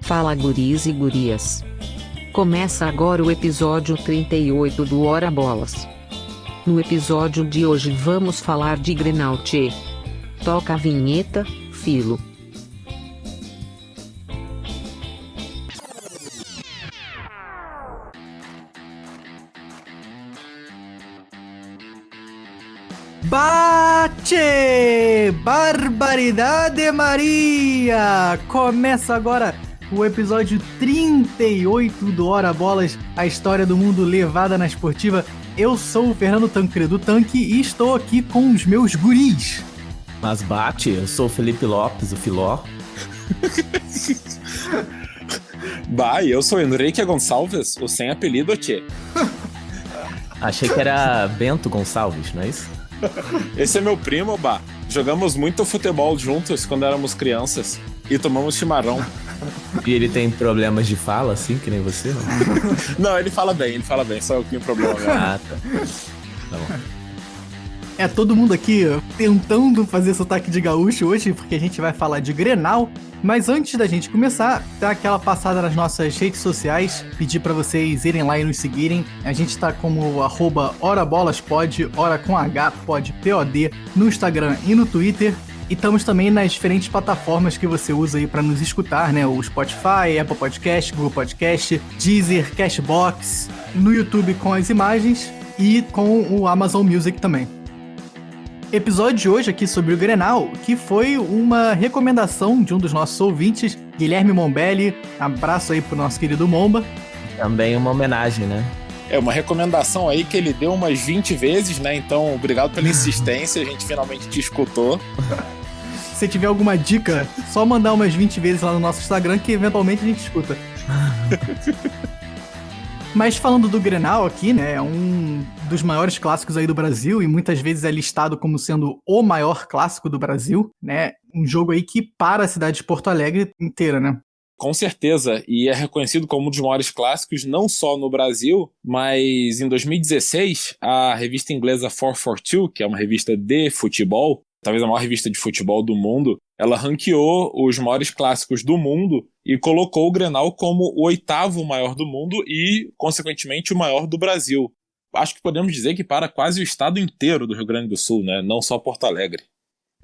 Fala guris e gurias. Começa agora o episódio 38 do Ora Bolas. No episódio de hoje vamos falar de Grenal tchê. Toca a vinheta, filo. Bate! Barbaridade Maria! Começa agora o episódio 38 do Ora Bolas, a história do mundo levada na esportiva. Eu sou o Fernando Tancredo Tanque e estou aqui com os meus guris. Mas bate, eu sou o Felipe Lopes, o Filó. Eu sou Enrique Gonçalves, o sem apelido tchê. Achei que era Bento Gonçalves, não é isso? Esse é meu primo, Bah. Jogamos muito futebol juntos quando éramos crianças e tomamos chimarrão. E ele tem problemas de fala, assim, que nem você? Não, Não, ele fala bem, só eu que tenho problema mesmo. Ah, tá. Tá bom. É todo mundo aqui tentando fazer sotaque de gaúcho hoje, porque a gente vai falar de Grenal. Mas antes da gente começar, dá aquela passada nas nossas redes sociais, pedir pra vocês irem lá e nos seguirem. A gente tá como @orabolaspod, ora com H, pod, POD, no Instagram e no Twitter. E estamos também nas diferentes plataformas que você usa aí pra nos escutar, né? O Spotify, Apple Podcast, Google Podcast, Deezer, Cashbox, no YouTube com as imagens e com o Amazon Music também. Episódio de hoje aqui sobre o Grenal, que foi uma recomendação de um dos nossos ouvintes, Guilherme Mombelli. Abraço aí pro nosso querido Momba. Também uma homenagem, né? É uma recomendação aí que ele deu umas 20 vezes, né? Então, obrigado pela insistência, a gente finalmente te escutou. Se tiver alguma dica, só mandar umas 20 vezes lá no nosso Instagram que eventualmente a gente escuta. Mas falando do Grenal aqui, né, é um dos maiores clássicos aí do Brasil e muitas vezes é listado como sendo o maior clássico do Brasil, né? Um jogo aí que para a cidade de Porto Alegre inteira, né? Com certeza, e é reconhecido como um dos maiores clássicos, não só no Brasil, mas em 2016, a revista inglesa 442, que é uma revista de futebol, talvez a maior revista de futebol do mundo, ela ranqueou os maiores clássicos do mundo e colocou o Grenal como o 8º maior do mundo e, consequentemente, o maior do Brasil. Acho que podemos dizer que para quase o estado inteiro do Rio Grande do Sul, né? Não só Porto Alegre.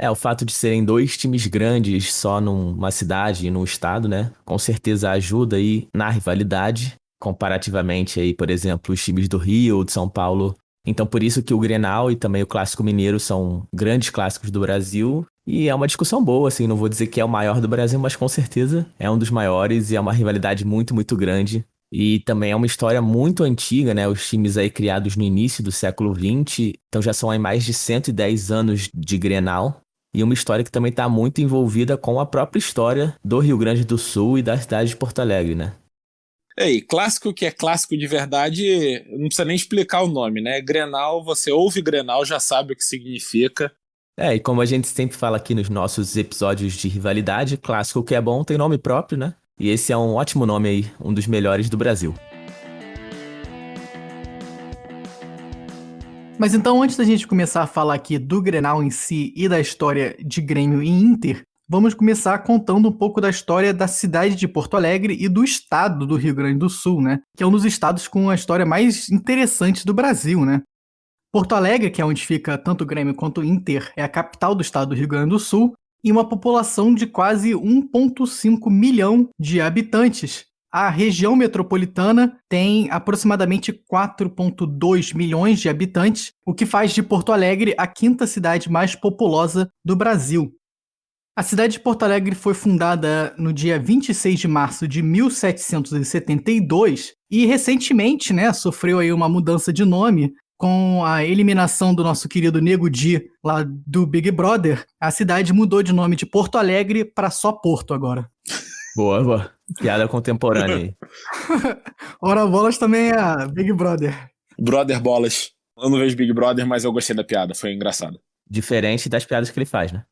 O fato de serem dois times grandes só numa cidade e num estado, né? Com certeza ajuda aí na rivalidade, comparativamente aí, por exemplo, os times do Rio ou de São Paulo. Então, por isso que o Grenal e também o Clássico Mineiro são grandes clássicos do Brasil. E é uma discussão boa, assim, não vou dizer que é o maior do Brasil, mas com certeza é um dos maiores e é uma rivalidade muito, muito grande. E também é uma história muito antiga, né? Os times aí criados no início do século XX, então já são aí mais de 110 anos de Grenal. E uma história que também está muito envolvida com a própria história do Rio Grande do Sul e da cidade de Porto Alegre, né? E clássico que é clássico de verdade, não precisa nem explicar o nome, né? Grenal, você ouve Grenal, já sabe o que significa. E como a gente sempre fala aqui nos nossos episódios de rivalidade, clássico que é bom tem nome próprio, né? E esse é um ótimo nome aí, um dos melhores do Brasil. Mas então, antes da gente começar a falar aqui do Grenal em si e da história de Grêmio e Inter, vamos começar contando um pouco da história da cidade de Porto Alegre e do estado do Rio Grande do Sul, né? Que é um dos estados com a história mais interessante do Brasil, né? Porto Alegre, que é onde fica tanto o Grêmio quanto o Inter, é a capital do estado do Rio Grande do Sul e uma população de quase 1,5 milhão de habitantes. A região metropolitana tem aproximadamente 4,2 milhões de habitantes, o que faz de Porto Alegre a quinta cidade mais populosa do Brasil. A cidade de Porto Alegre foi fundada no dia 26 de março de 1772 e recentemente, né, sofreu aí uma mudança de nome com a eliminação do nosso querido Nego Di lá do Big Brother. A cidade mudou de nome de Porto Alegre para só Porto agora. Boa, boa. Piada contemporânea aí. Ora Bolas também é Big Brother. Brother Bolas. Eu não vejo Big Brother, mas eu gostei da piada, foi engraçado. Diferente das piadas que ele faz, né?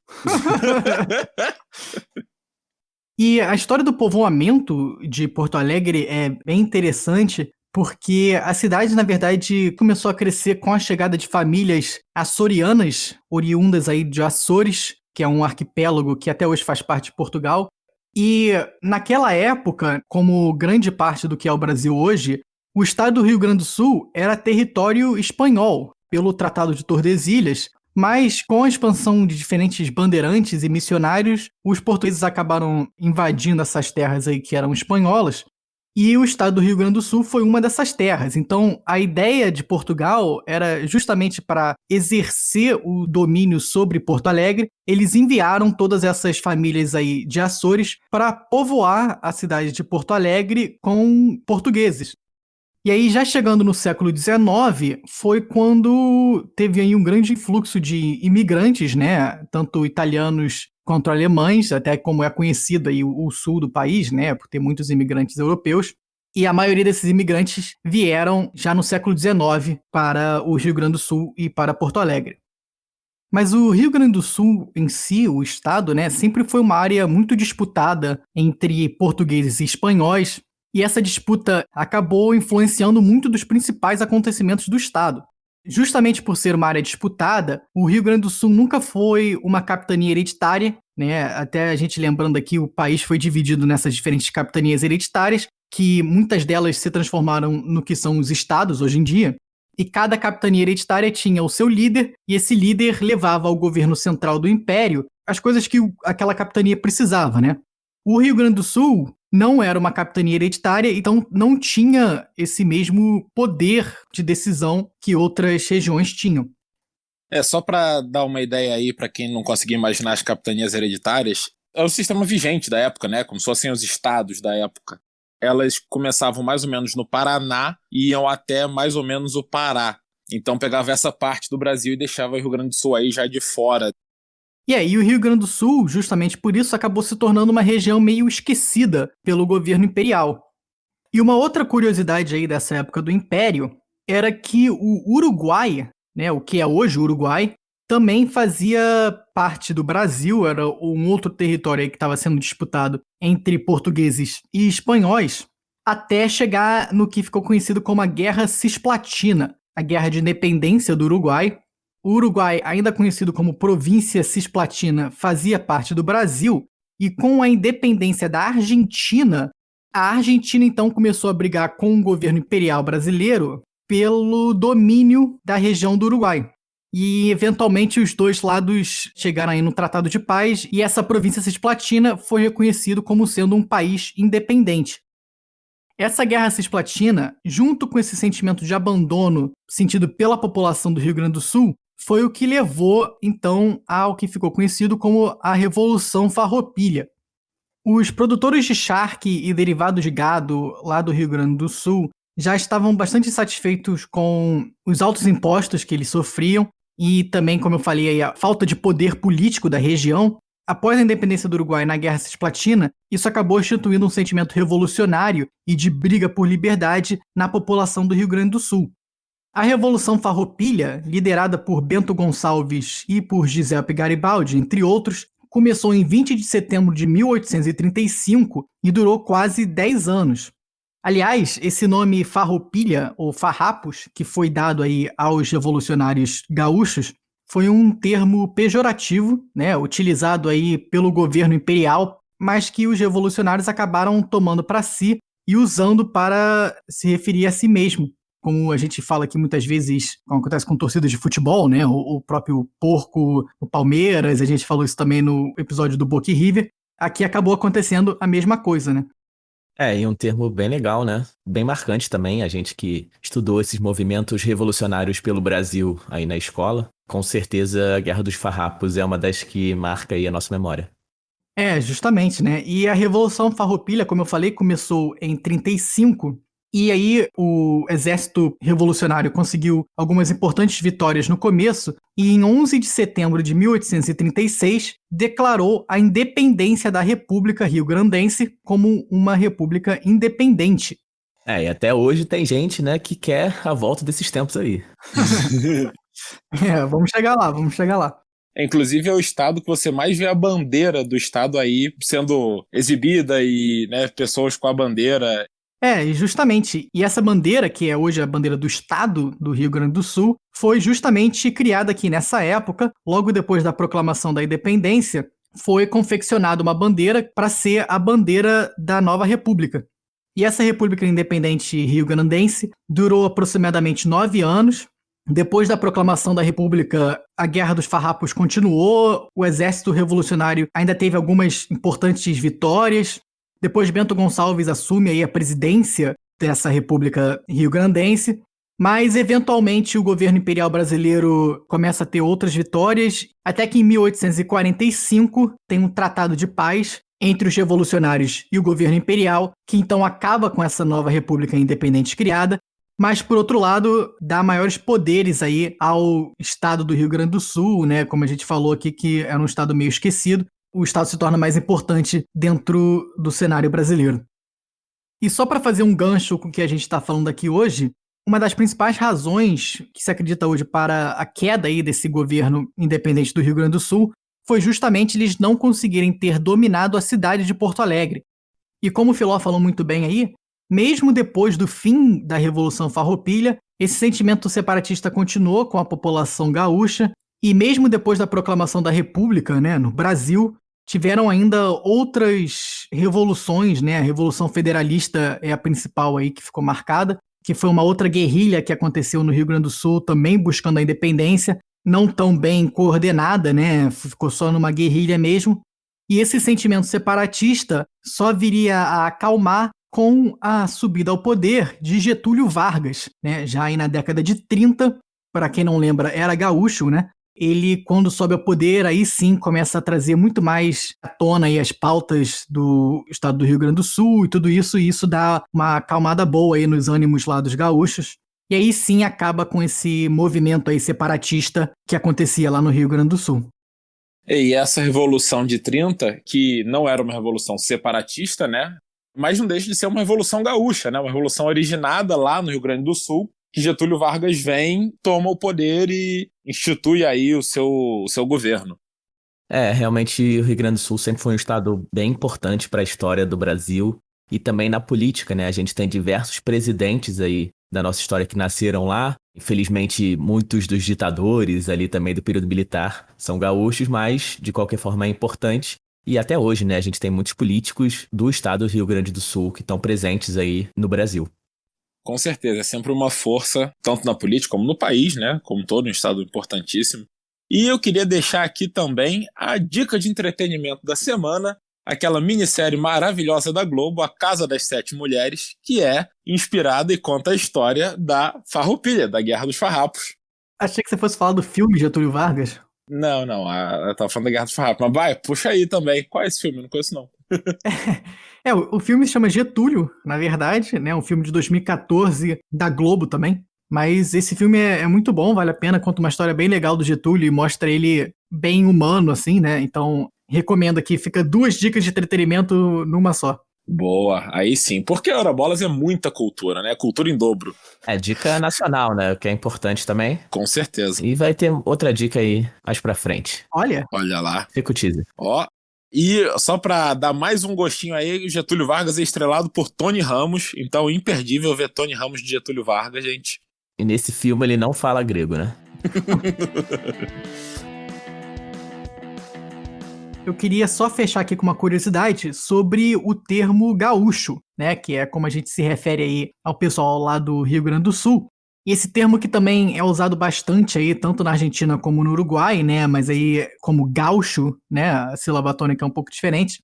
E a história do povoamento de Porto Alegre é bem interessante porque a cidade, na verdade, começou a crescer com a chegada de famílias açorianas, oriundas aí de Açores, que é um arquipélago que até hoje faz parte de Portugal. E naquela época, como grande parte do que é o Brasil hoje, o estado do Rio Grande do Sul era território espanhol, pelo Tratado de Tordesilhas, mas com a expansão de diferentes bandeirantes e missionários, os portugueses acabaram invadindo essas terras aí que eram espanholas, e o estado do Rio Grande do Sul foi uma dessas terras. Então, a ideia de Portugal era justamente para exercer o domínio sobre Porto Alegre. Eles enviaram todas essas famílias aí de Açores para povoar a cidade de Porto Alegre com portugueses. E aí, já chegando no século XIX, foi quando teve aí um grande influxo de imigrantes, né? Tanto italianos quanto alemães, até como é conhecido aí o sul do país, né? Por ter muitos imigrantes europeus. E a maioria desses imigrantes vieram já no século XIX para o Rio Grande do Sul e para Porto Alegre. Mas o Rio Grande do Sul em si, o estado, né, sempre foi uma área muito disputada entre portugueses e espanhóis, e essa disputa acabou influenciando muito dos principais acontecimentos do estado. Justamente por ser uma área disputada, o Rio Grande do Sul nunca foi uma capitania hereditária, né? Até a gente lembrando aqui, o país foi dividido nessas diferentes capitanias hereditárias, que muitas delas se transformaram no que são os estados hoje em dia. E cada capitania hereditária tinha o seu líder, e esse líder levava ao governo central do império as coisas que aquela capitania precisava, né? O Rio Grande do Sul não era uma capitania hereditária, então não tinha esse mesmo poder de decisão que outras regiões tinham. Só para dar uma ideia aí para quem não conseguir imaginar as capitanias hereditárias, é o sistema vigente da época, né? Como se fossem os estados da época. Elas começavam mais ou menos no Paraná e iam até mais ou menos o Pará. Então pegava essa parte do Brasil e deixava o Rio Grande do Sul aí já de fora. E aí o Rio Grande do Sul, justamente por isso, acabou se tornando uma região meio esquecida pelo governo imperial. E uma outra curiosidade aí dessa época do Império era que o Uruguai, né, o que é hoje o Uruguai, também fazia parte do Brasil, era um outro território aí que estava sendo disputado entre portugueses e espanhóis, até chegar no que ficou conhecido como a Guerra Cisplatina, a Guerra de Independência do Uruguai. O Uruguai, ainda conhecido como Província Cisplatina, fazia parte do Brasil, e com a independência da Argentina, a Argentina então começou a brigar com o governo imperial brasileiro pelo domínio da região do Uruguai. E, eventualmente, os dois lados chegaram aí no Tratado de Paz, e essa província cisplatina foi reconhecido como sendo um país independente. Essa guerra cisplatina, junto com esse sentimento de abandono sentido pela população do Rio Grande do Sul, foi o que levou, então, ao que ficou conhecido como a Revolução Farroupilha. Os produtores de charque e derivados de gado lá do Rio Grande do Sul já estavam bastante insatisfeitos com os altos impostos que eles sofriam e também, como eu falei, a falta de poder político da região. Após a independência do Uruguai na Guerra Cisplatina, isso acabou instituindo um sentimento revolucionário e de briga por liberdade na população do Rio Grande do Sul. A Revolução Farroupilha, liderada por Bento Gonçalves e por Giuseppe Garibaldi, entre outros, começou em 20 de setembro de 1835 e durou quase 10 anos. Aliás, esse nome Farroupilha, ou farrapos, que foi dado aí aos revolucionários gaúchos, foi um termo pejorativo, né, utilizado aí pelo governo imperial, mas que os revolucionários acabaram tomando para si e usando para se referir a si mesmo. Como a gente fala aqui muitas vezes, como acontece com torcidas de futebol, né, o próprio Porco, o Palmeiras, a gente falou isso também no episódio do Boca e River, aqui acabou acontecendo a mesma coisa, né? E um termo bem legal, né? Bem marcante também, a gente que estudou esses movimentos revolucionários pelo Brasil aí na escola. Com certeza a Guerra dos Farrapos é uma das que marca aí a nossa memória. Justamente, né? E a Revolução Farroupilha, como eu falei, começou em 35, e aí o exército revolucionário conseguiu algumas importantes vitórias no começo, e em 11 de setembro de 1836 declarou a independência da República Rio-Grandense como uma república independente. E até hoje tem gente, né, que quer a volta desses tempos aí. Vamos chegar lá. Inclusive é o estado que você mais vê a bandeira do estado aí sendo exibida e, né, pessoas com a bandeira. Justamente. E essa bandeira, que é hoje a bandeira do estado do Rio Grande do Sul, foi justamente criada aqui nessa época, logo depois da proclamação da independência. foi confeccionada uma bandeira para ser a bandeira da nova república. E essa República Independente Rio-Grandense durou aproximadamente 9 anos. Depois da proclamação da República, a Guerra dos Farrapos continuou, o Exército Revolucionário ainda teve algumas importantes vitórias. Depois, Bento Gonçalves assume aí a presidência dessa República Rio-Grandense, mas eventualmente o governo imperial brasileiro começa a ter outras vitórias, até que em 1845 tem um tratado de paz entre os revolucionários e o governo imperial, que então acaba com essa nova república independente criada, mas por outro lado dá maiores poderes aí ao estado do Rio Grande do Sul, né? Como a gente falou aqui, que era um estado meio esquecido, o estado se torna mais importante dentro do cenário brasileiro. E só para fazer um gancho com o que a gente está falando aqui hoje, uma das principais razões que se acredita hoje para a queda aí desse governo independente do Rio Grande do Sul foi justamente eles não conseguirem ter dominado a cidade de Porto Alegre. E como o Filó falou muito bem aí, mesmo depois do fim da Revolução Farroupilha, esse sentimento separatista continuou com a população gaúcha, e mesmo depois da proclamação da República, né, no Brasil, tiveram ainda outras revoluções, né? A Revolução Federalista é a principal aí que ficou marcada, que foi uma outra guerrilha que aconteceu no Rio Grande do Sul, também buscando a independência, não tão bem coordenada, né? Ficou só numa guerrilha mesmo. E esse sentimento separatista só viria a acalmar com a subida ao poder de Getúlio Vargas, né? Já aí na década de 30, para quem não lembra, era gaúcho, né? Ele, quando sobe ao poder, aí sim começa a trazer muito mais à tona aí as pautas do estado do Rio Grande do Sul e tudo isso, e isso dá uma acalmada boa aí nos ânimos lá dos gaúchos. E aí sim acaba com esse movimento aí separatista que acontecia lá no Rio Grande do Sul. E essa Revolução de 30, que não era uma revolução separatista, né? Mas não deixa de ser uma revolução gaúcha, né? Uma revolução originada lá no Rio Grande do Sul, que Getúlio Vargas vem, toma o poder e institui aí o seu governo. Realmente o Rio Grande do Sul sempre foi um estado bem importante para a história do Brasil e também na política, né? A gente tem diversos presidentes aí da nossa história que nasceram lá. Infelizmente, muitos dos ditadores ali também do período militar são gaúchos, mas de qualquer forma é importante. E até hoje, né, a gente tem muitos políticos do estado do Rio Grande do Sul que estão presentes aí no Brasil. Com certeza, é sempre uma força, tanto na política como no país, né? Como todo um estado importantíssimo. E eu queria deixar aqui também a dica de entretenimento da semana, aquela minissérie maravilhosa da Globo, A Casa das Sete Mulheres, que é inspirada e conta a história da Farroupilha, da Guerra dos Farrapos. Achei que você fosse falar do filme Getúlio Vargas. Não, eu tava falando da Guerra dos Farrapos, mas vai, puxa aí também. Qual é esse filme? Eu não conheço não. O filme se chama Getúlio, na verdade, né? Um filme de 2014 da Globo também. Mas esse filme é muito bom, vale a pena, conta uma história bem legal do Getúlio e mostra ele bem humano, assim, né? Então, recomendo aqui, fica 2 dicas de entretenimento numa só. Boa, aí sim, porque a Hora Bolas é muita cultura, né? Cultura em dobro. É dica nacional, né? O que é importante também. Com certeza. E vai ter outra dica aí mais pra frente. Olha lá. Fica o teaser. E só pra dar mais um gostinho aí, o Getúlio Vargas é estrelado por Tony Ramos, então imperdível ver Tony Ramos de Getúlio Vargas, gente. E nesse filme ele não fala grego, né? Eu queria só fechar aqui com uma curiosidade sobre o termo gaúcho, né? Que é como a gente se refere aí ao pessoal lá do Rio Grande do Sul. E esse termo que também é usado bastante aí, tanto na Argentina como no Uruguai, né? Mas aí como gaúcho, né? A sílaba tônica é um pouco diferente.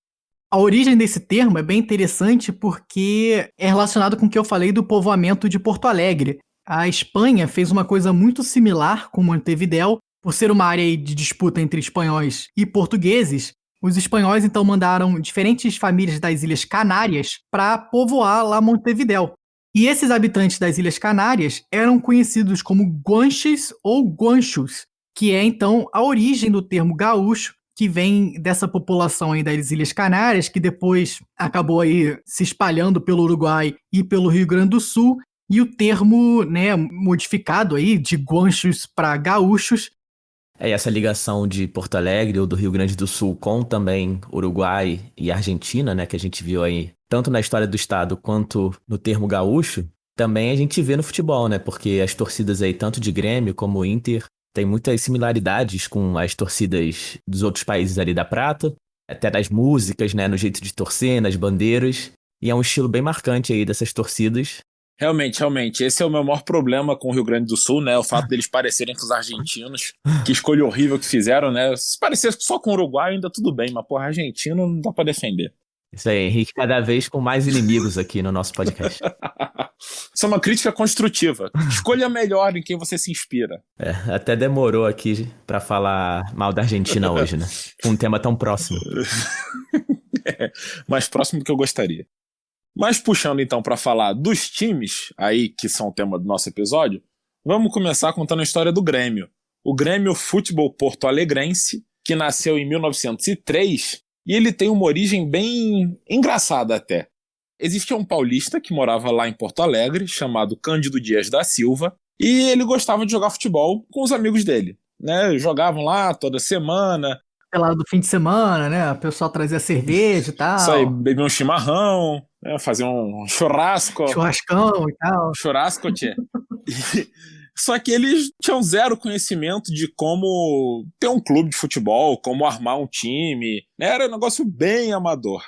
A origem desse termo é bem interessante porque é relacionado com o que eu falei do povoamento de Porto Alegre. A Espanha fez uma coisa muito similar com Montevidéu. Por ser uma área de disputa entre espanhóis e portugueses, os espanhóis então mandaram diferentes famílias das Ilhas Canárias para povoar lá Montevidéu. E esses habitantes das Ilhas Canárias eram conhecidos como guanches ou guanchos, que é então a origem do termo gaúcho, que vem dessa população aí das Ilhas Canárias, que depois acabou aí se espalhando pelo Uruguai e pelo Rio Grande do Sul, e o termo, né, modificado aí de guanchos para gaúchos. E essa ligação de Porto Alegre ou do Rio Grande do Sul com também Uruguai e Argentina, né, que a gente viu aí, tanto na história do estado quanto no termo gaúcho, também a gente vê no futebol, né, porque as torcidas aí, tanto de Grêmio como Inter, tem muitas similaridades com as torcidas dos outros países ali da Prata, até das músicas, né, no jeito de torcer, nas bandeiras. E é um estilo bem marcante aí dessas torcidas. Realmente. Esse é o meu maior problema com o Rio Grande do Sul, né? O fato deles parecerem com os argentinos. Que escolha horrível que fizeram, né? Se parecesse só com o Uruguai, ainda tudo bem, mas, porra, argentino não dá pra defender. Isso aí, Henrique, cada vez com mais inimigos aqui no nosso podcast. Isso é uma crítica construtiva. Escolha melhor em quem você se inspira. Até demorou aqui pra falar mal da Argentina hoje, né? Um tema tão próximo. Mais próximo do que eu gostaria. Mas puxando então para falar dos times aí que são o tema do nosso episódio, vamos começar contando a história do Grêmio. O Grêmio Futebol Porto Alegrense, que nasceu em 1903, e ele tem uma origem bem engraçada até. Existia um paulista que morava lá em Porto Alegre, chamado Cândido Dias da Silva, e ele gostava de jogar futebol com os amigos dele, né? Jogavam lá toda semana. Lá do fim de semana, né? O pessoal trazia cerveja e tal. Isso aí, bebia um chimarrão, né? Fazia um churrasco. Churrascão e tal. Churrasco, tchê. Só que eles tinham zero conhecimento de como ter um clube de futebol, como armar um time. Era um negócio bem amador.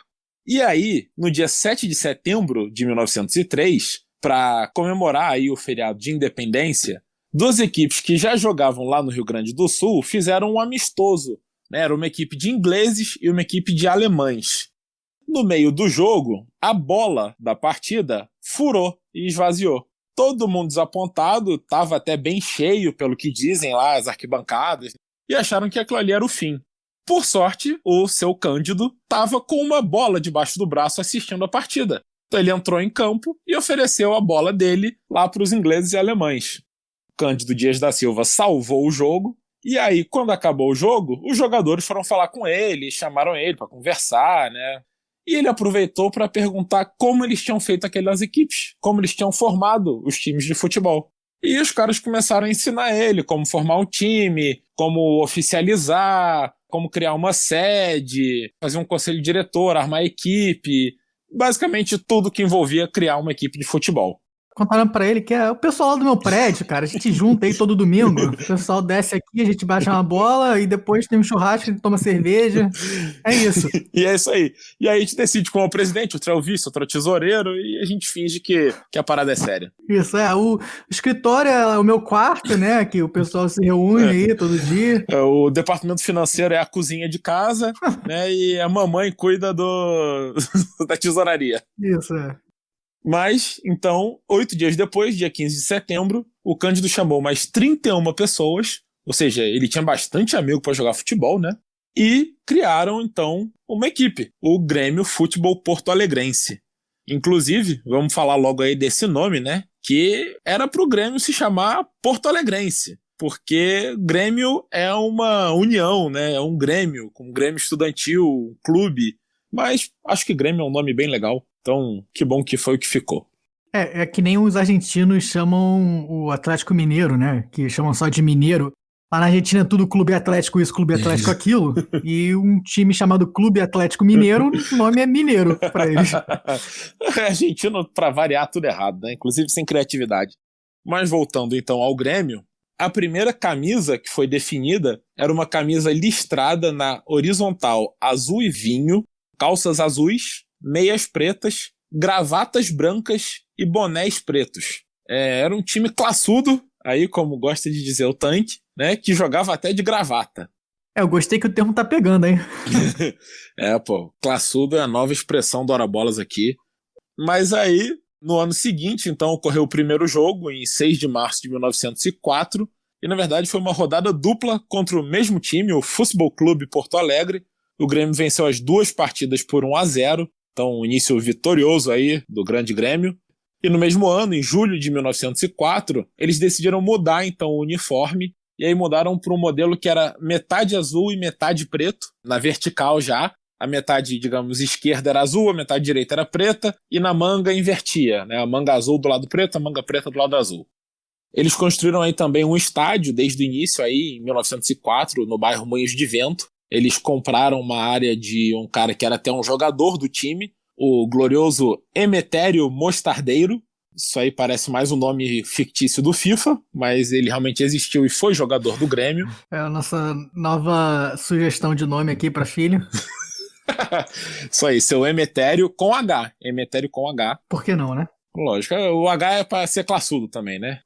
E aí, no dia 7 de setembro de 1903, para comemorar aí o feriado de independência, duas equipes que já jogavam lá no Rio Grande do Sul fizeram um amistoso. Era uma equipe de ingleses e uma equipe de alemães. No meio do jogo, a bola da partida furou e esvaziou. Todo mundo desapontado, estava até bem cheio, pelo que dizem lá as arquibancadas, e acharam que aquilo ali era o fim. Por sorte, o seu Cândido estava com uma bola debaixo do braço assistindo a partida. Então ele entrou em campo e ofereceu a bola dele lá para os ingleses e alemães. Cândido Dias da Silva salvou o jogo. E aí, quando acabou o jogo, os jogadores foram falar com ele, chamaram ele para conversar, né? E ele aproveitou para perguntar como eles tinham feito aquelas equipes, como eles tinham formado os times de futebol. E os caras começaram a ensinar ele como formar um time, como oficializar, como criar uma sede, fazer um conselho diretor, armar equipe, basicamente tudo que envolvia criar uma equipe de futebol. Contaram pra ele que é o pessoal lá do meu prédio, cara. A gente junta aí todo domingo. O pessoal desce aqui, a gente baixa uma bola e depois tem um churrasco, a gente toma cerveja. É isso. E é isso aí. E aí a gente decide qual é o presidente, outro é o vice, outro é o tesoureiro, e a gente finge que a parada é séria. Isso, o escritório é o meu quarto, né? Que o pessoal se reúne aí todo dia. O departamento financeiro é a cozinha de casa, né? E a mamãe cuida da tesouraria. Isso, Mas, então, 8 dias depois, dia 15 de setembro, o Cândido chamou mais 31 pessoas, ou seja, ele tinha bastante amigo para jogar futebol, né? E criaram, então, uma equipe, o Grêmio Futebol Porto Alegrense. Inclusive, vamos falar logo aí desse nome, né? Que era para o Grêmio se chamar Porto Alegrense, porque Grêmio é uma união, né? É um Grêmio, como Grêmio Estudantil, um clube. Mas acho que Grêmio é um nome bem legal. Então, que bom que foi o que ficou. É que nem os argentinos chamam o Atlético Mineiro, né? Que chamam só de Mineiro. Lá na Argentina é tudo Clube Atlético isso, Clube Atlético aquilo. E um time chamado Clube Atlético Mineiro, o nome é Mineiro pra eles. Argentino, pra variar, tudo errado, né? Inclusive sem criatividade. Mas voltando então ao Grêmio, a primeira camisa que foi definida era uma camisa listrada na horizontal azul e vinho, calças azuis, meias pretas, gravatas brancas e bonés pretos. Era um time classudo, aí como gosta de dizer o Tanque, né, que jogava até de gravata. Eu gostei que o termo tá pegando, hein? Classudo é a nova expressão do Ora Bolas aqui. Mas aí, no ano seguinte, então, ocorreu o primeiro jogo, em 6 de março de 1904, e na verdade foi uma rodada dupla contra o mesmo time, o Futebol Clube Porto Alegre. O Grêmio venceu as duas partidas por 1-0, então um início vitorioso aí do grande Grêmio. E no mesmo ano, em julho de 1904, eles decidiram mudar então o uniforme, e aí mudaram para um modelo que era metade azul e metade preto, na vertical já. A metade, digamos, esquerda era azul, a metade direita era preta, e na manga invertia, né? A manga azul do lado preto, a manga preta do lado azul. Eles construíram aí também um estádio desde o início, aí, em 1904, no bairro Moinhos de Vento. Eles compraram uma área de um cara que era até um jogador do time, o glorioso Emetério Mostardeiro. Isso aí parece mais um nome fictício do FIFA, mas ele realmente existiu e foi jogador do Grêmio. É a nossa nova sugestão de nome aqui para filho. Isso aí, seu Emetério com H. Emetério com H. Por que não, né? Lógico, o H é pra ser classudo também, né?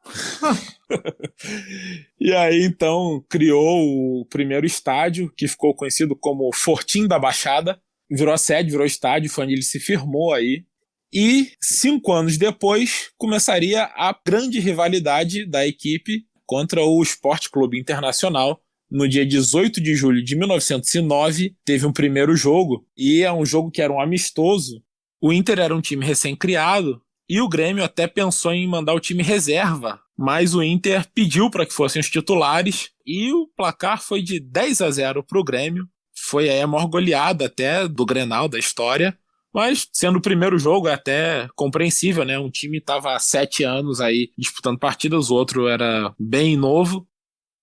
E aí, então, criou o primeiro estádio, que ficou conhecido como Fortim da Baixada. Virou sede, virou estádio, foi onde ele se firmou aí. E 5 anos depois, começaria a grande rivalidade da equipe contra o Sport Clube Internacional. No dia 18 de julho de 1909, teve um primeiro jogo, e é um jogo que era um amistoso. O Inter era um time recém-criado, e o Grêmio até pensou em mandar o time reserva, mas o Inter pediu para que fossem os titulares, e o placar foi de 10-0 para o Grêmio. Foi aí a maior goleada até do Grenal da história, mas sendo o primeiro jogo é até compreensível, né? Um time estava há 7 anos aí disputando partidas, o outro era bem novo.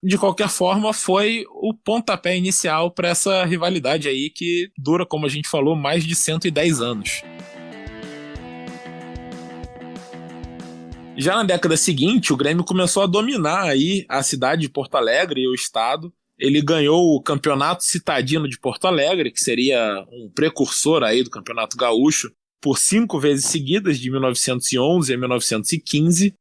De qualquer forma, foi o pontapé inicial para essa rivalidade aí que dura, como a gente falou, mais de 110 anos. Já na década seguinte, o Grêmio começou a dominar aí a cidade de Porto Alegre e o estado. Ele ganhou o Campeonato Citadino de Porto Alegre, que seria um precursor aí do Campeonato Gaúcho, por 5 vezes seguidas, de 1911 a 1915.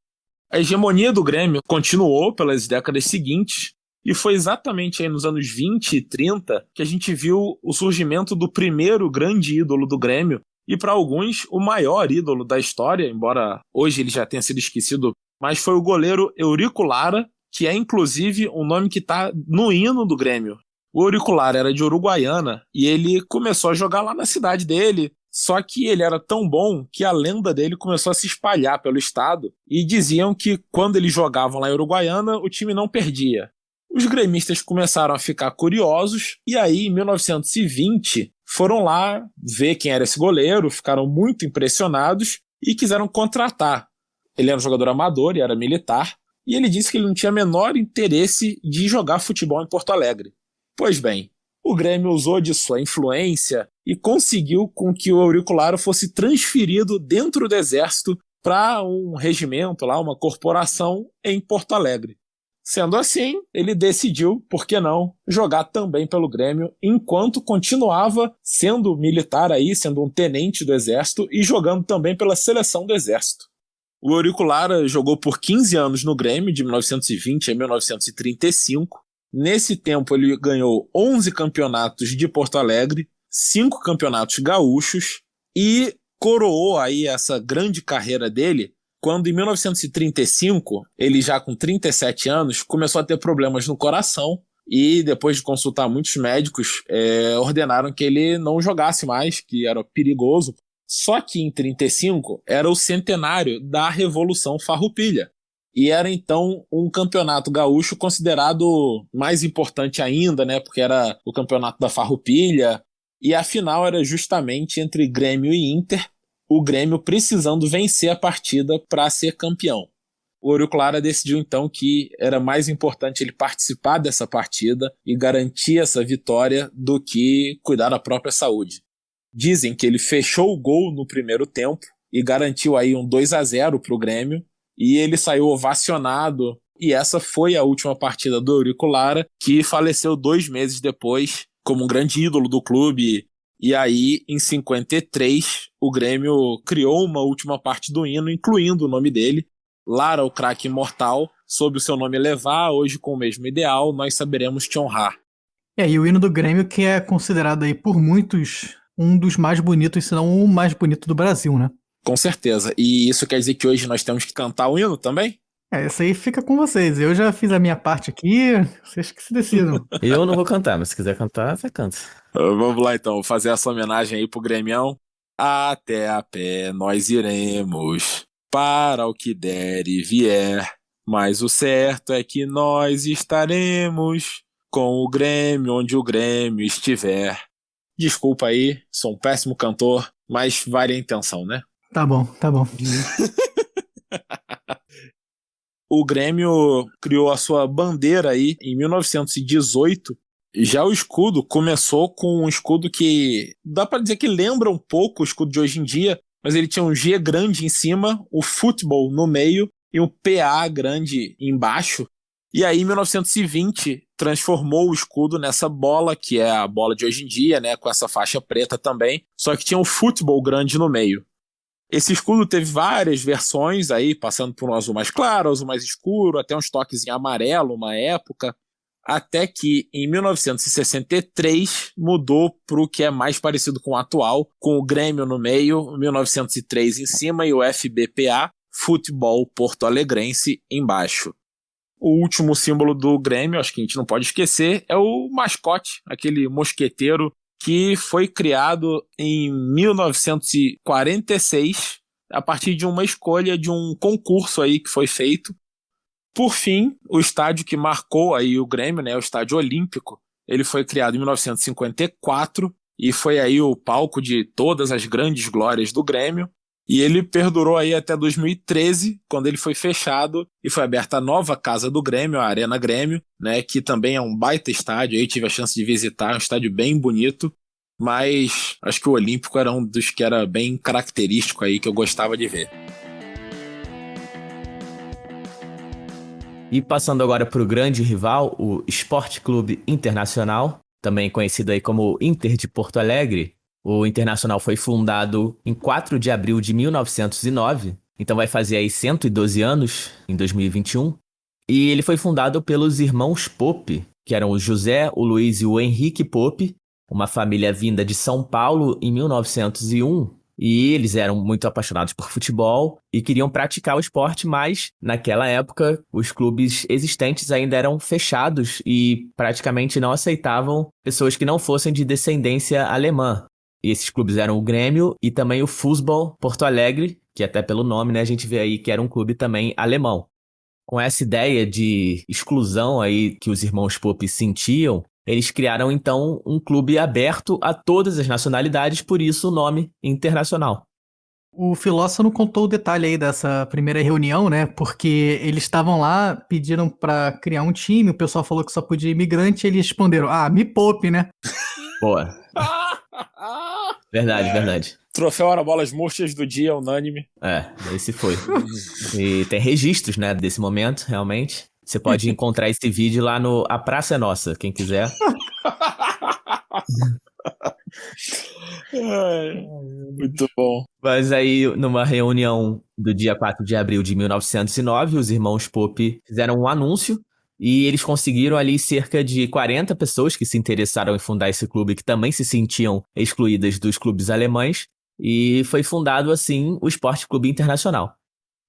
A hegemonia do Grêmio continuou pelas décadas seguintes, e foi exatamente aí nos anos 20 e 30 que a gente viu o surgimento do primeiro grande ídolo do Grêmio, e para alguns o maior ídolo da história, embora hoje ele já tenha sido esquecido, mas foi o goleiro Eurico Lara, que é inclusive um nome que está no hino do Grêmio. O Eurico Lara era de Uruguaiana e ele começou a jogar lá na cidade dele, só que ele era tão bom que a lenda dele começou a se espalhar pelo estado e diziam que quando eles jogavam lá em Uruguaiana, o time não perdia. Os gremistas começaram a ficar curiosos e aí, em 1920, foram lá ver quem era esse goleiro, ficaram muito impressionados e quiseram contratar. Ele era um jogador amador e era militar, e ele disse que ele não tinha menor interesse de jogar futebol em Porto Alegre. Pois bem, o Grêmio usou de sua influência e conseguiu com que o Eurico Lara fosse transferido dentro do Exército para um regimento, lá, uma corporação em Porto Alegre. Sendo assim, ele decidiu, por que não, jogar também pelo Grêmio, enquanto continuava sendo militar aí, sendo um tenente do Exército e jogando também pela seleção do Exército. O Eurico Lara jogou por 15 anos no Grêmio, de 1920 a 1935. Nesse tempo ele ganhou 11 campeonatos de Porto Alegre, 5 campeonatos gaúchos e coroou aí essa grande carreira dele quando, em 1935, ele já com 37 anos, começou a ter problemas no coração e, depois de consultar muitos médicos, ordenaram que ele não jogasse mais, que era perigoso. Só que em 35 era o centenário da Revolução Farroupilha. E era então um campeonato gaúcho considerado mais importante ainda, né? Porque era o campeonato da Farroupilha. E a final era justamente entre Grêmio e Inter, o Grêmio precisando vencer a partida para ser campeão. O Eurico Lara decidiu então que era mais importante ele participar dessa partida e garantir essa vitória do que cuidar da própria saúde. Dizem que ele fechou o gol no primeiro tempo e garantiu aí um 2-0 para o Grêmio, e ele saiu ovacionado, e essa foi a última partida do Eurico Lara, que faleceu 2 meses depois como um grande ídolo do clube. E aí, em 53, o Grêmio criou uma última parte do hino, incluindo o nome dele, Lara, o craque imortal, sob o seu nome elevar, hoje com o mesmo ideal, nós saberemos te honrar. E o hino do Grêmio, que é considerado aí por muitos um dos mais bonitos, se não o mais bonito do Brasil, né? Com certeza. E isso quer dizer que hoje nós temos que cantar o hino também? Isso aí fica com vocês. Eu já fiz a minha parte aqui, vocês que se decidam. Eu não vou cantar, mas se quiser cantar, você canta. Vamos lá então, fazer essa homenagem aí pro Grêmião. Até a pé nós iremos, para o que der e vier, mas o certo é que nós estaremos com o Grêmio onde o Grêmio estiver. Desculpa aí, sou um péssimo cantor, mas vale a intenção, né? Tá bom. O Grêmio criou a sua bandeira aí em 1918. Já o escudo começou com um escudo que dá para dizer que lembra um pouco o escudo de hoje em dia, mas ele tinha um G grande em cima, o futebol no meio e um PA grande embaixo. E aí, em 1920, transformou o escudo nessa bola, que é a bola de hoje em dia, né, com essa faixa preta também, só que tinha um futebol grande no meio. Esse escudo teve várias versões aí, passando por um azul mais claro, azul mais escuro, até uns toques em amarelo uma época, até que em 1963 mudou para o que é mais parecido com o atual, com o Grêmio no meio, 1903 em cima e o FBPA, Futebol Porto Alegrense, embaixo. O último símbolo do Grêmio, acho que a gente não pode esquecer, é o mascote, aquele mosqueteiro que foi criado em 1946 a partir de uma escolha de um concurso aí que foi feito. Por fim, o estádio que marcou aí o Grêmio, né, o Estádio Olímpico, ele foi criado em 1954 e foi aí o palco de todas as grandes glórias do Grêmio. E ele perdurou aí até 2013, quando ele foi fechado e foi aberta a nova casa do Grêmio, a Arena Grêmio, né, que também é um baita estádio. Aí tive a chance de visitar, um estádio bem bonito, mas acho que o Olímpico era um dos que era bem característico aí, que eu gostava de ver. E passando agora para o grande rival, o Sport Clube Internacional, também conhecido aí como Inter de Porto Alegre. O Internacional foi fundado em 4 de abril de 1909, então vai fazer aí 112 anos em 2021. E ele foi fundado pelos irmãos Pope, que eram o José, o Luiz e o Henrique Pope, uma família vinda de São Paulo em 1901. E eles eram muito apaixonados por futebol e queriam praticar o esporte, mas naquela época os clubes existentes ainda eram fechados e praticamente não aceitavam pessoas que não fossem de descendência alemã. E esses clubes eram o Grêmio e também o Futebol Porto Alegre, que até pelo nome, né, a gente vê aí que era um clube também alemão. Com essa ideia de exclusão aí que os irmãos Pope sentiam, eles criaram então um clube aberto a todas as nacionalidades, por isso o nome Internacional. O filósofo não contou o detalhe aí dessa primeira reunião, né? Porque eles estavam lá, pediram pra criar um time, o pessoal falou que só podia imigrante, e eles responderam, me poupe, né? Boa. Verdade. Troféu Hora Bolas Murchas do dia, unânime. Esse foi. E tem registros, né, desse momento, realmente. Você pode encontrar esse vídeo lá no A Praça é Nossa, quem quiser. Muito bom. Mas aí, numa reunião do dia 4 de abril de 1909, os irmãos Pope fizeram um anúncio e eles conseguiram ali cerca de 40 pessoas que se interessaram em fundar esse clube, que também se sentiam excluídas dos clubes alemães, e foi fundado, assim, o Sport Clube Internacional.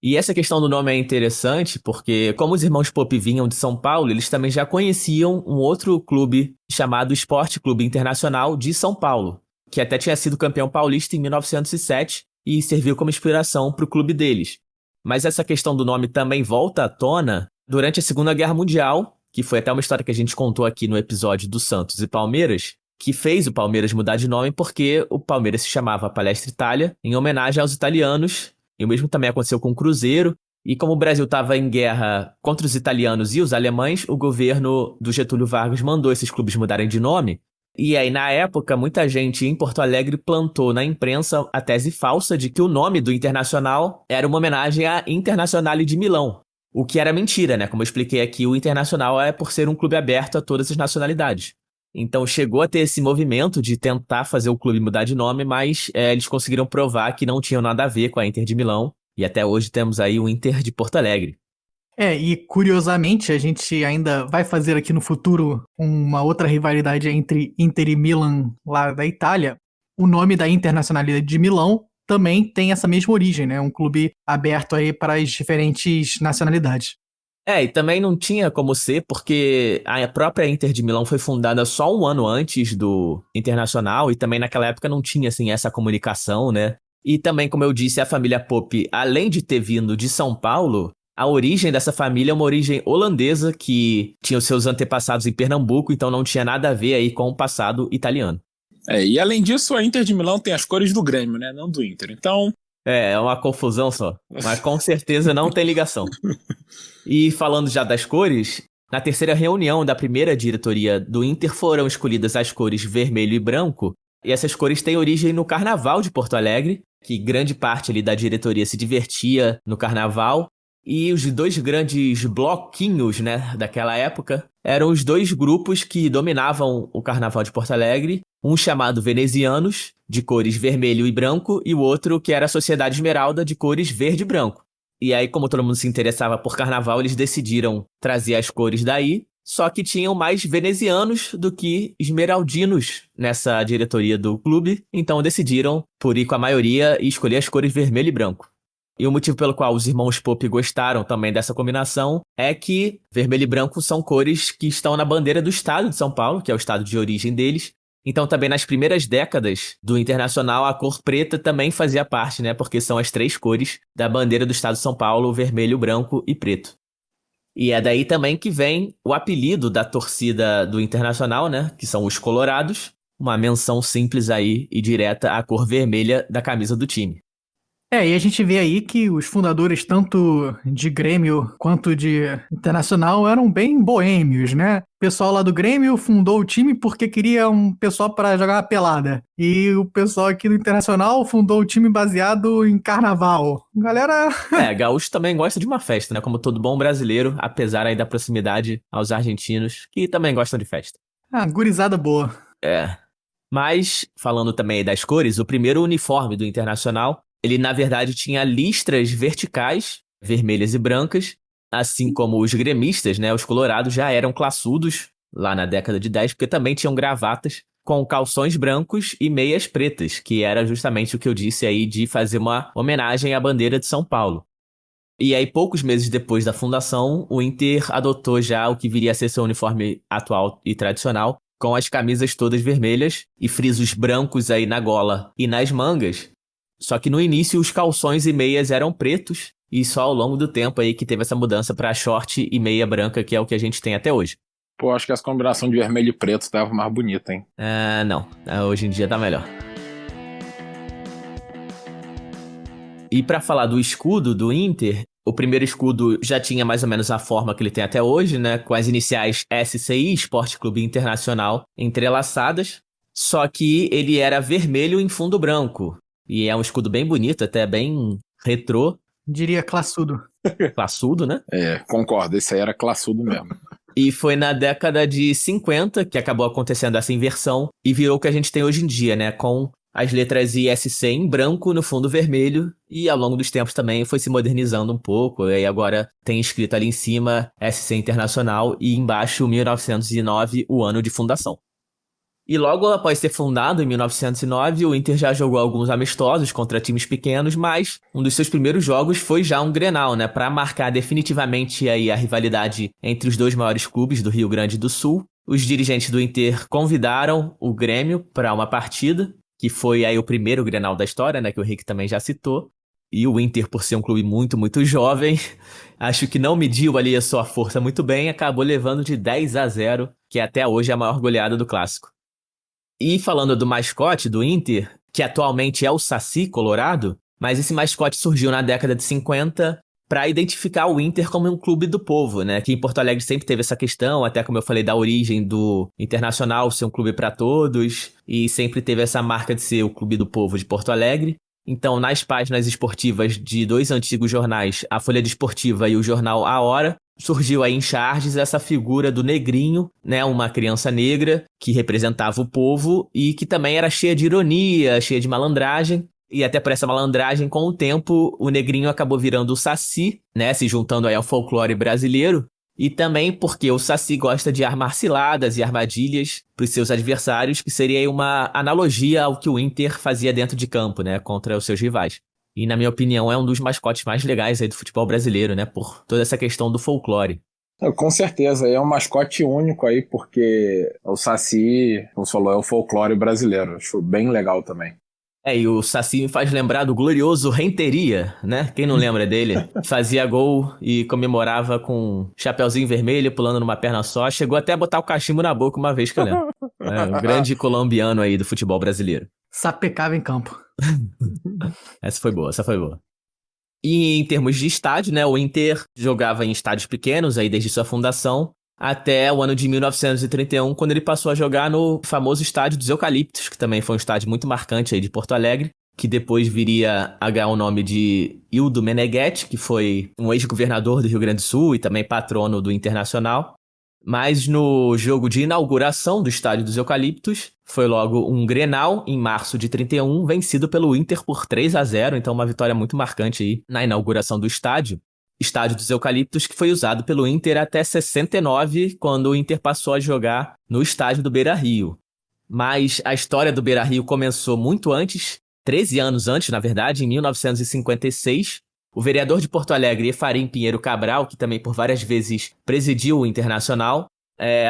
E essa questão do nome é interessante porque, como os irmãos Pope vinham de São Paulo, eles também já conheciam um outro clube chamado Sport Clube Internacional de São Paulo, que até tinha sido campeão paulista em 1907 e serviu como inspiração para o clube deles. Mas essa questão do nome também volta à tona durante a Segunda Guerra Mundial, que foi até uma história que a gente contou aqui no episódio do Santos e Palmeiras, que fez o Palmeiras mudar de nome porque o Palmeiras se chamava Palestra Itália, em homenagem aos italianos, e o mesmo também aconteceu com o Cruzeiro. E como o Brasil estava em guerra contra os italianos e os alemães, o governo do Getúlio Vargas mandou esses clubes mudarem de nome. E aí, na época, muita gente em Porto Alegre plantou na imprensa a tese falsa de que o nome do Internacional era uma homenagem à Internazionale de Milão. O que era mentira, né? Como eu expliquei aqui, o Internacional é por ser um clube aberto a todas as nacionalidades. Então chegou a ter esse movimento de tentar fazer o clube mudar de nome, mas eles conseguiram provar que não tinham nada a ver com a Inter de Milão. E até hoje temos aí o Inter de Porto Alegre. E curiosamente a gente ainda vai fazer aqui no futuro uma outra rivalidade entre Inter e Milan lá da Itália. O nome da Internazionale de Milão também tem essa mesma origem, né? Um clube aberto aí para as diferentes nacionalidades. E também não tinha como ser, porque a própria Inter de Milão foi fundada só um ano antes do Internacional, e também naquela época não tinha, assim, essa comunicação, né? E também, como eu disse, a família Pope, além de ter vindo de São Paulo, a origem dessa família é uma origem holandesa, que tinha os seus antepassados em Pernambuco, então não tinha nada a ver aí com o passado italiano. E além disso, a Inter de Milão tem as cores do Grêmio, né? Não do Inter. Então... É uma confusão só, mas com certeza não tem ligação. E falando já das cores, na terceira reunião da primeira diretoria do Inter foram escolhidas as cores vermelho e branco, e essas cores têm origem no Carnaval de Porto Alegre, que grande parte ali da diretoria se divertia no Carnaval, E os dois grandes bloquinhos, né, daquela época, eram os dois grupos que dominavam o Carnaval de Porto Alegre, um chamado Venezianos, de cores vermelho e branco, e o outro que era a Sociedade Esmeralda, de cores verde e branco. E aí, como todo mundo se interessava por carnaval, eles decidiram trazer as cores daí, só que tinham mais venezianos do que esmeraldinos nessa diretoria do clube, então decidiram por ir com a maioria e escolher as cores vermelho e branco. E o motivo pelo qual os irmãos Pope gostaram também dessa combinação é que vermelho e branco são cores que estão na bandeira do estado de São Paulo, que é o estado de origem deles. Então também nas primeiras décadas do Internacional a cor preta também fazia parte, né? Porque são as três cores da bandeira do estado de São Paulo, vermelho, branco e preto. E é daí também que vem o apelido da torcida do Internacional, né? Que são os Colorados, uma menção simples aí e direta à cor vermelha da camisa do time. E a gente vê aí que os fundadores, tanto de Grêmio quanto de Internacional, eram bem boêmios, né? O pessoal lá do Grêmio fundou o time porque queria um pessoal para jogar uma pelada. E o pessoal aqui do Internacional fundou o time baseado em carnaval. Galera... Gaúcho também gosta de uma festa, né? Como todo bom brasileiro, apesar aí da proximidade aos argentinos, que também gostam de festa. Gurizada boa. Mas, falando também das cores, o primeiro uniforme do Internacional, ele na verdade tinha listras verticais, vermelhas e brancas, assim como os gremistas, né? Os colorados já eram classudos lá na década de 10, porque também tinham gravatas com calções brancos e meias pretas, que era justamente o que eu disse aí de fazer uma homenagem à bandeira de São Paulo. E aí, poucos meses depois da fundação, o Inter adotou já o que viria a ser seu uniforme atual e tradicional, com as camisas todas vermelhas e frisos brancos aí na gola e nas mangas. Só que no início os calções e meias eram pretos e só ao longo do tempo aí que teve essa mudança para short e meia branca, que é o que a gente tem até hoje. Pô, acho que essa combinação de vermelho e preto tava mais bonita, hein? Não. Hoje em dia tá melhor. E para falar do escudo do Inter, o primeiro escudo já tinha mais ou menos a forma que ele tem até hoje, né? Com as iniciais SCI, Esporte Clube Internacional, entrelaçadas. Só que ele era vermelho em fundo branco. E é um escudo bem bonito, até bem retrô. Diria classudo. Classudo, né? Concordo. Esse aí era classudo mesmo. E foi na década de 50 que acabou acontecendo essa inversão e virou o que a gente tem hoje em dia, né? Com as letras ISC em branco no fundo vermelho e ao longo dos tempos também foi se modernizando um pouco. E aí agora tem escrito ali em cima SC Internacional e embaixo 1909, o ano de fundação. E logo após ser fundado, em 1909, o Inter já jogou alguns amistosos contra times pequenos, mas um dos seus primeiros jogos foi já um Grenal, né, para marcar definitivamente aí a rivalidade entre os dois maiores clubes do Rio Grande do Sul. Os dirigentes do Inter convidaram o Grêmio para uma partida, que foi aí o primeiro Grenal da história, né, que o Rick também já citou. E o Inter, por ser um clube muito, muito jovem, acho que não mediu ali a sua força muito bem, acabou levando de 10-0, que até hoje é a maior goleada do clássico. E falando do mascote do Inter, que atualmente é o Saci Colorado, mas esse mascote surgiu na década de 50 para identificar o Inter como um clube do povo, né? Que em Porto Alegre sempre teve essa questão, até como eu falei da origem do Internacional ser um clube para todos, e sempre teve essa marca de ser o clube do povo de Porto Alegre. Então, nas páginas esportivas de dois antigos jornais, a Folha Desportiva e o jornal A Hora, surgiu aí em charges essa figura do negrinho, né, uma criança negra que representava o povo e que também era cheia de ironia, cheia de malandragem. E até por essa malandragem, com o tempo, o negrinho acabou virando o Saci, né, se juntando aí ao folclore brasileiro. E também porque o Saci gosta de armar ciladas e armadilhas para os seus adversários, que seria aí uma analogia ao que o Inter fazia dentro de campo, né, contra os seus rivais. E, na minha opinião, é um dos mascotes mais legais aí do futebol brasileiro, né? Por toda essa questão do folclore. Com certeza, é um mascote único aí, porque o Saci, como você falou, é o folclore brasileiro. Acho bem legal também. E o Saci me faz lembrar do glorioso Renteria, né? Quem não lembra dele? Fazia gol e comemorava com chapeuzinho vermelho, pulando numa perna só. Chegou até a botar o cachimbo na boca uma vez que eu lembro. Um grande colombiano aí do futebol brasileiro. Sapecava em campo. Essa foi boa. E em termos de estádio, né? O Inter jogava em estádios pequenos aí desde sua fundação até o ano de 1931, quando ele passou a jogar no famoso estádio dos Eucaliptos, que também foi um estádio muito marcante aí de Porto Alegre, que depois viria a ganhar o nome de Ildo Meneghetti, que foi um ex-governador do Rio Grande do Sul e também patrono do Internacional. Mas no jogo de inauguração do Estádio dos Eucaliptos, foi logo um Grenal, em março de 31, vencido pelo Inter por 3-0, então uma vitória muito marcante aí na inauguração do estádio. Estádio dos Eucaliptos, que foi usado pelo Inter até 69, quando o Inter passou a jogar no estádio do Beira-Rio. Mas a história do Beira-Rio começou muito antes, 13 anos antes, na verdade, em 1956. O vereador de Porto Alegre, Efraim Pinheiro Cabral, que também por várias vezes presidiu o Internacional,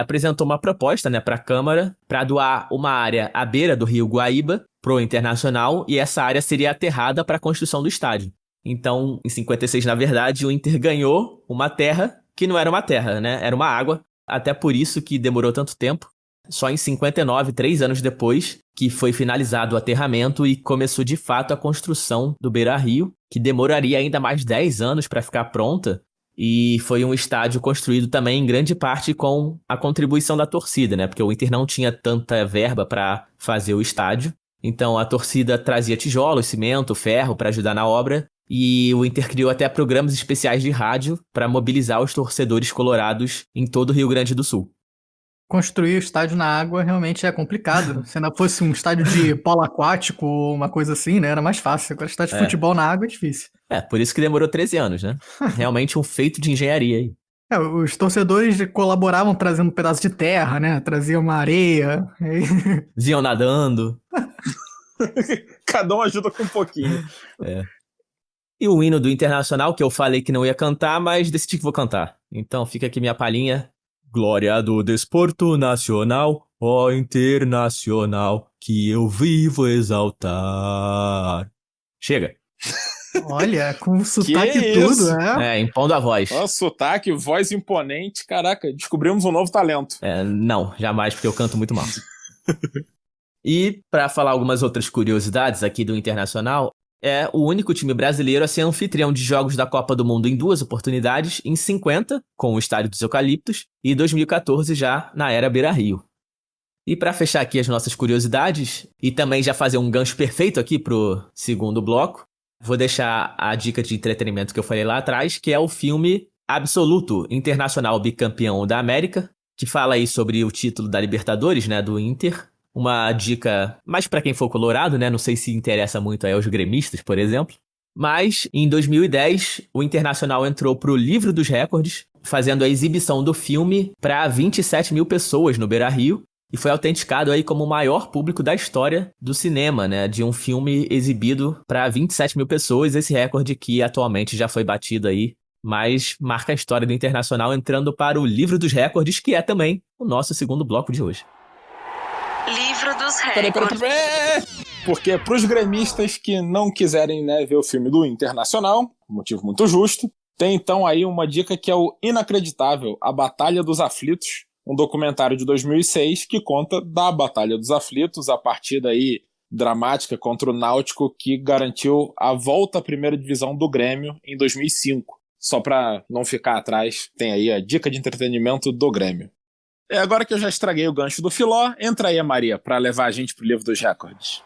apresentou uma proposta, para a Câmara para doar uma área à beira do rio Guaíba para o Internacional, e essa área seria aterrada para a construção do estádio. Então, em 56, na verdade, o Inter ganhou uma terra que não era uma terra, era uma água, até por isso que demorou tanto tempo. Só em 59, 3 anos depois, que foi finalizado o aterramento e começou de fato a construção do Beira-Rio, que demoraria ainda mais 10 anos para ficar pronta, e foi um estádio construído também em grande parte com a contribuição da torcida, porque o Inter não tinha tanta verba para fazer o estádio, então a torcida trazia tijolos, cimento, ferro para ajudar na obra, e o Inter criou até programas especiais de rádio para mobilizar os torcedores colorados em todo o Rio Grande do Sul. Construir o estádio na água realmente é complicado. Se ainda fosse um estádio de polo aquático ou uma coisa assim, era mais fácil. Agora, estádio de futebol na água é difícil. Por isso que demorou 13 anos, Realmente um feito de engenharia aí. Os torcedores colaboravam trazendo um pedaço de terra, Traziam uma areia. Vinham nadando. Cada um ajuda com um pouquinho. E o hino do Internacional, que eu falei que não ia cantar, mas decidi que vou cantar. Então fica aqui minha palhinha. Glória do desporto nacional, ó Internacional, que eu vivo exaltar. Chega. Olha, com sotaque e tudo, impondo a voz. Ó, sotaque, voz imponente, caraca, descobrimos um novo talento. Não, jamais, porque eu canto muito mal. E, para falar algumas outras curiosidades aqui do Internacional, é o único time brasileiro a ser anfitrião de Jogos da Copa do Mundo em 2 oportunidades, em 50, com o Estádio dos Eucaliptos, e 2014 já na era Beira-Rio. E para fechar aqui as nossas curiosidades, e também já fazer um gancho perfeito aqui pro segundo bloco, vou deixar a dica de entretenimento que eu falei lá atrás, que é o filme Absoluto, Internacional Bicampeão da América, que fala aí sobre o título da Libertadores, do Inter. Uma dica mais para quem for colorado, Não sei se interessa muito aí aos gremistas, por exemplo. Mas, em 2010, o Internacional entrou pro livro dos recordes, fazendo a exibição do filme para 27 mil pessoas no Beira-Rio, e foi autenticado aí como o maior público da história do cinema, de um filme exibido para 27 mil pessoas, esse recorde que atualmente já foi batido aí, mas marca a história do Internacional entrando para o livro dos recordes, que é também o nosso segundo bloco de hoje. Livro dos recordes. Porque pros gremistas que não quiserem ver o filme do Internacional, motivo muito justo, tem então aí uma dica que é o inacreditável, A Batalha dos Aflitos, um documentário de 2006 que conta da Batalha dos Aflitos, a partida aí dramática contra o Náutico que garantiu a volta à primeira divisão do Grêmio em 2005. Só pra não ficar atrás, tem aí a dica de entretenimento do Grêmio. Agora que eu já estraguei o gancho do Filó, entra aí a Maria pra levar a gente pro livro dos recordes.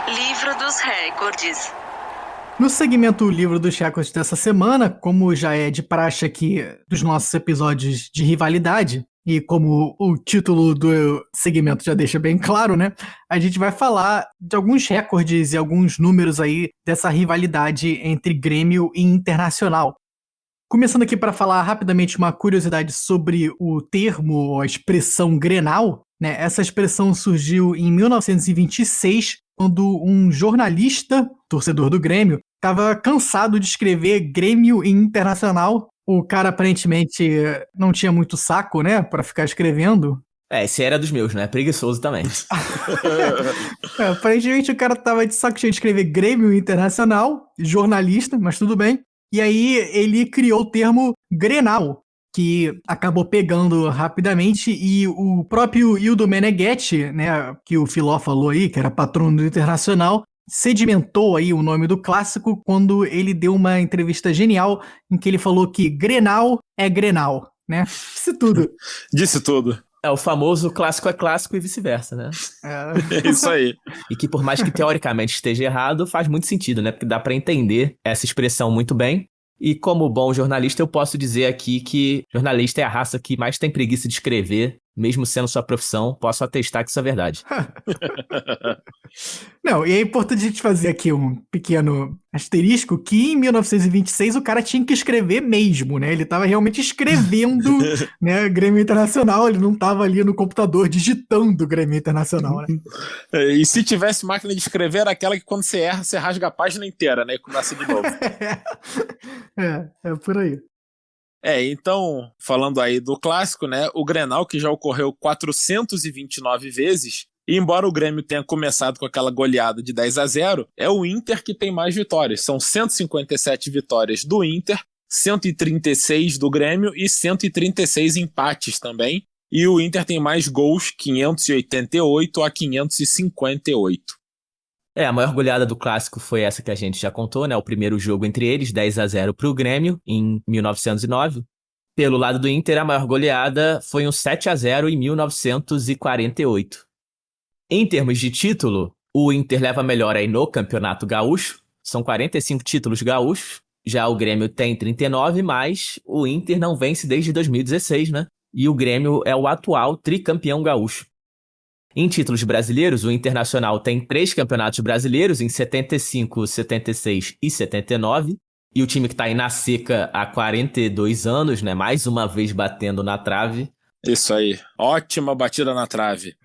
Livro dos recordes. No segmento Livro dos Recordes dessa semana, como já é de praxe aqui dos nossos episódios de rivalidade, e como o título do segmento já deixa bem claro, a gente vai falar de alguns recordes e alguns números aí dessa rivalidade entre Grêmio e Internacional. Começando aqui para falar rapidamente uma curiosidade sobre o termo, a expressão Grenal, Essa expressão surgiu em 1926, quando um jornalista, torcedor do Grêmio, estava cansado de escrever Grêmio e Internacional. O cara aparentemente não tinha muito saco, para ficar escrevendo. Esse era dos meus, Preguiçoso também. Aparentemente o cara tava de saco cheio de escrever Grêmio e Internacional, jornalista, mas tudo bem. E aí ele criou o termo Grenal, que acabou pegando rapidamente, e o próprio Ildo Meneghetti, que o Filó falou aí, que era patrono do Internacional, sedimentou aí o nome do clássico quando ele deu uma entrevista genial em que ele falou que Grenal é Grenal, Disse tudo. Disse tudo. É o famoso clássico é clássico e vice-versa, né? É isso aí. E que por mais que teoricamente esteja errado, faz muito sentido, né? Porque dá pra entender essa expressão muito bem. E como bom jornalista, eu posso dizer aqui que jornalista é a raça que mais tem preguiça de escrever, mesmo sendo sua profissão. Posso atestar que isso é verdade. Não, e é importante a gente fazer aqui um pequeno asterisco que em 1926 o cara tinha que escrever mesmo, né? Ele tava realmente escrevendo, né, Grêmio Internacional, ele não tava ali no computador digitando Grêmio Internacional, né? E se tivesse máquina de escrever, era aquela que quando você erra, você rasga a página inteira, né? E começa de novo. É por aí. Então, falando aí do clássico, né? O Grenal, que já ocorreu 429 vezes, e embora o Grêmio tenha começado com aquela goleada de 10-0, é o Inter que tem mais vitórias. São 157 vitórias do Inter, 136 do Grêmio e 136 empates também. E o Inter tem mais gols, 588-558. A maior goleada do clássico foi essa que a gente já contou, né? O primeiro jogo entre eles, 10-0 pro Grêmio, em 1909. Pelo lado do Inter, a maior goleada foi um 7-0 em 1948. Em termos de título, o Inter leva melhor aí no Campeonato Gaúcho. São 45 títulos gaúchos. Já o Grêmio tem 39, mas o Inter não vence desde 2016, né? E o Grêmio é o atual tricampeão gaúcho. Em títulos brasileiros, o Internacional tem 3 campeonatos brasileiros em 75, 76 e 79. E o time que tá aí na seca há 42 anos, né? Mais uma vez batendo na trave. Isso aí. Ótima batida na trave.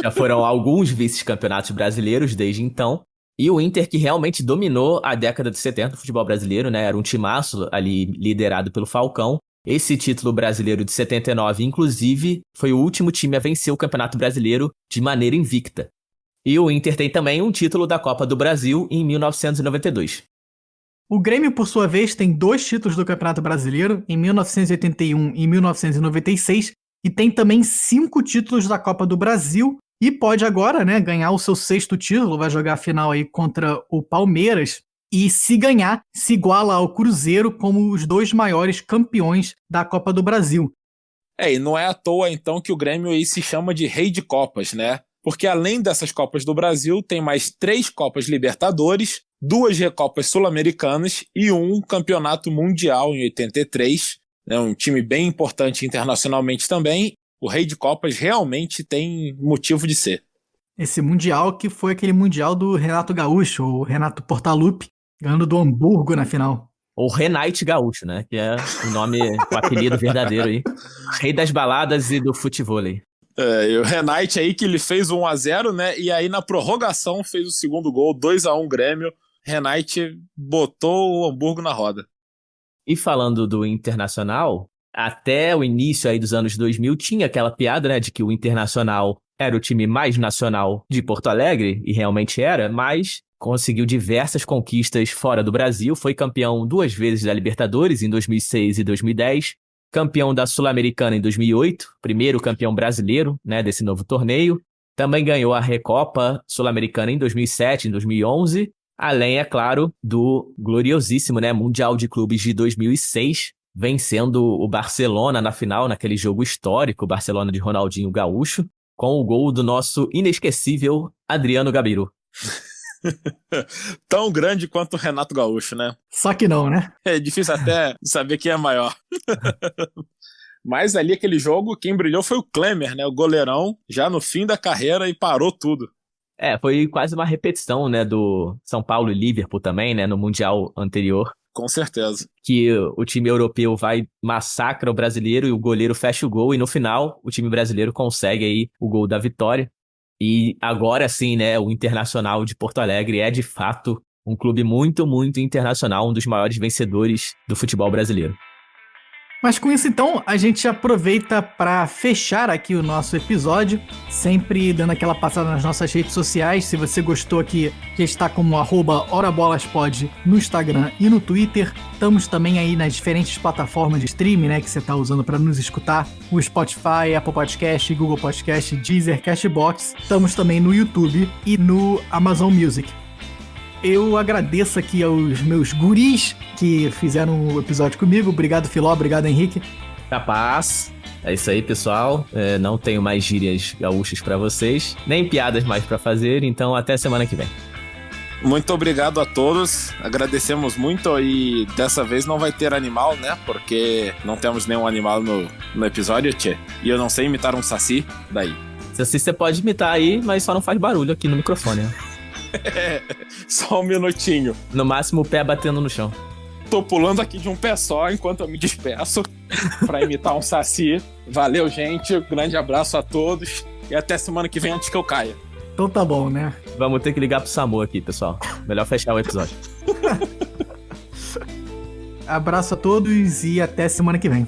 Já foram alguns vice-campeonatos brasileiros desde então. E o Inter que realmente dominou a década de 70 do futebol brasileiro, né? Era um timaço ali liderado pelo Falcão. Esse título brasileiro de 79, inclusive, foi o último time a vencer o Campeonato Brasileiro de maneira invicta. E o Inter tem também um título da Copa do Brasil em 1992. O Grêmio, por sua vez, tem 2 títulos do Campeonato Brasileiro, em 1981 e 1996, e tem também 5 títulos da Copa do Brasil, e pode agora, né, ganhar o seu 6º título, vai jogar a final aí contra o Palmeiras, e se ganhar, se iguala ao Cruzeiro como os 2 maiores campeões da Copa do Brasil. E não é à toa, então, que o Grêmio aí se chama de Rei de Copas, né? Porque além dessas Copas do Brasil, tem mais 3 Copas Libertadores, 2 Recopas Sul-Americanas e um Campeonato Mundial em 83. Né? Um time bem importante internacionalmente também. O Rei de Copas realmente tem motivo de ser. Esse Mundial que foi aquele Mundial do Renato Gaúcho, o Renato Portaluppi, ganhando do Hamburgo na final. Ou Renate Gaúcho, né? Que é o nome, o apelido verdadeiro aí. Rei das baladas e do futevôlei. E o Renate aí que ele fez 1-0, né? E aí na prorrogação fez o segundo gol, 2-1 Grêmio. Renate botou o Hamburgo na roda. E falando do Internacional, até o início aí dos anos 2000 tinha aquela piada, né? De que o Internacional era o time mais nacional de Porto Alegre, e realmente era, mas conseguiu diversas conquistas fora do Brasil, foi campeão 2 vezes da Libertadores, em 2006 e 2010, campeão da Sul-Americana em 2008, primeiro campeão brasileiro, né, desse novo torneio, também ganhou a Recopa Sul-Americana em 2007, em 2011, além, é claro, do gloriosíssimo, né, Mundial de Clubes de 2006, vencendo o Barcelona na final, naquele jogo histórico, o Barcelona de Ronaldinho Gaúcho, com o gol do nosso inesquecível Adriano Gabiru. Tão grande quanto o Renato Gaúcho, né? Só que não, né? É difícil até saber quem é maior. Mas ali aquele jogo, quem brilhou foi o Klemer, né? O goleirão, já no fim da carreira e parou tudo. Foi quase uma repetição, né, do São Paulo e Liverpool também, né, no Mundial anterior. Com certeza. Que o time europeu vai, massacra o brasileiro e o goleiro fecha o gol, e no final o time brasileiro consegue aí o gol da vitória. E agora sim, né, o Internacional de Porto Alegre é de fato um clube muito, muito internacional, um dos maiores vencedores do futebol brasileiro. Mas com isso, então, a gente aproveita para fechar aqui o nosso episódio, sempre dando aquela passada nas nossas redes sociais. Se você gostou aqui, a gente está como @orabolaspod no Instagram e no Twitter. Estamos também aí nas diferentes plataformas de streaming, né, que você está usando para nos escutar. O Spotify, Apple Podcast, Google Podcast, Deezer, Cashbox. Estamos também no YouTube e no Amazon Music. Eu agradeço aqui aos meus guris que fizeram o episódio comigo. Obrigado, Filó. Obrigado, Henrique. Capaz. É isso aí, pessoal. Não tenho mais gírias gaúchas pra vocês, nem piadas mais pra fazer, então até semana que vem. Muito obrigado a todos, agradecemos muito e dessa vez não vai ter animal, né? Porque não temos nenhum animal no episódio, tchê. E eu não sei imitar um saci, daí. Saci você pode imitar aí, mas só não faz barulho aqui no microfone, né? Só um minutinho. No máximo o pé batendo no chão. Tô pulando aqui de um pé só enquanto eu me despeço pra imitar um saci. Valeu, gente, grande abraço a todos e até semana que vem antes que eu caia. Então tá bom, né? Vamos ter que ligar pro SAMU aqui, pessoal. Melhor fechar o episódio. Abraço a todos e até semana que vem.